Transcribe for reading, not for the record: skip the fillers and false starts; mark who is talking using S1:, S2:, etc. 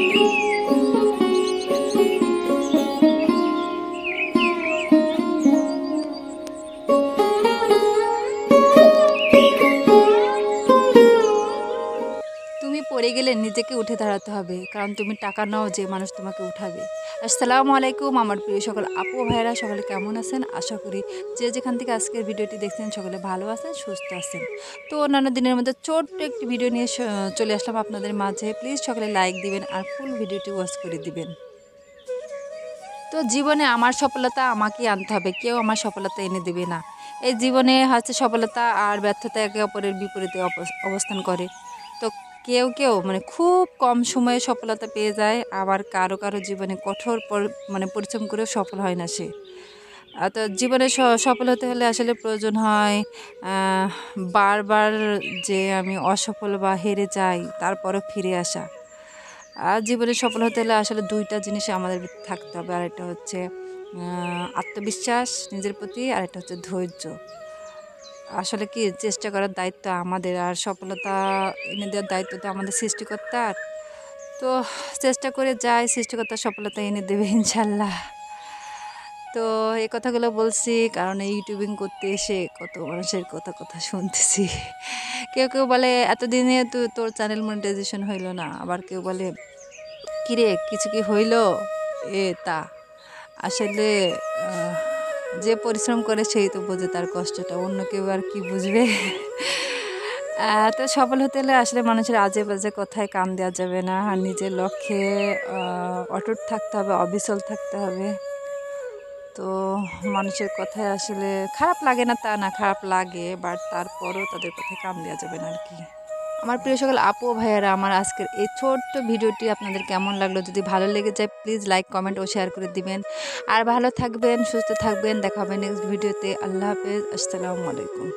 S1: তুমি পড়ে গেলে নিজেকে উঠে দাঁড়াতে হবে, কারণ তুমি টাকা নাও যে মানুষ তোমাকে উঠাবে। আসসালামু আলাইকুম আমার প্রিয় সকল আপু ভাইরা, সকলে কেমন আছেন? আশা করি যে যেখান থেকে আজকের ভিডিওটি দেখছেন সকলে ভালো আছেন, সুস্থ আছেন। তো অন্যান্য দিনের মধ্যে ছোট্ট একটি ভিডিও নিয়ে চলে আসলাম আপনাদের মাঝে। প্লিজ সকলে লাইক দিবেন আর ফুল ভিডিওটি ওয়াচ করে দিবেন। তো জীবনে আমার সফলতা আমাকেই আনতে হবে, কেউ আমার সফলতা এনে দেবে না। এই জীবনে হচ্ছে সফলতা আর ব্যর্থতা একে অপরের বিপরীতে অবস্থান করে। তো কেউ কেউ মানে খুব কম সময়ে সফলতা পেয়ে যায়, আবার কারো কারো জীবনে কঠোর মানে পরিশ্রম করেও সফল হয় না সে। তো জীবনে সফল হতে হলে আসলে প্রয়োজন হয় আহ, বারবার যে আমি অসফল বা হেরে যাই তারপরও ফিরে আসা। আর জীবনে সফল হতে হলে আসলে দুইটা জিনিস আমাদের ভিতরে থাকতে হবে, আর এটা হচ্ছে আত্মবিশ্বাস নিজের প্রতি, আর এটা হচ্ছে ধৈর্য। আসলে কি চেষ্টা করার দায়িত্ব আমাদের, আর সফলতা এনে দেওয়ার দায়িত্ব তো আমাদের সৃষ্টিকর্তার। তো চেষ্টা করে যাই, সৃষ্টিকর্তা সফলতা এনে দেবে ইনশাল্লাহ। তো এই কথাগুলো বলছি কারণ এই ইউটিউবিং করতে এসে কত মানুষের কথা কথা শুনতেছি। কেউ কেউ বলে এতদিনে তো তোর চ্যানেল মনিটাইজেশন হইলো না, আবার কেউ বলে কিরে কিছু কি হইল তা। আসলে আহ, যে পরিশ্রম করে সেই তো বোঝে তার কষ্টটা, অন্য কেউ আর কি বুঝবে। তো সফল হতে হলে আসলে মানুষের আজে বাজে কথায় কান দেওয়া যাবে না, আর নিজের লক্ষ্যে অটুট থাকতে হবে, অবিচল থাকতে হবে। তো মানুষের কথায় আসলে খারাপ লাগে না তা না, খারাপ লাগে, বাট তারপরও তাদের কথায় কান দেওয়া যাবে না আর কি। আমার প্রিয় সকল আপু ও ভাইয়ারা, আমার আজকের এই ছোট্ট ভিডিওটি আপনাদের কেমন লাগলো? যদি ভালো লেগে যায় প্লিজ লাইক কমেন্ট ও শেয়ার করে দিবেন। আর ভালো থাকবেন, সুস্থ থাকবেন, দেখা হবে নেক্সট ভিডিওতে। আল্লাহ হাফেজ, আসসালামু আলাইকুম।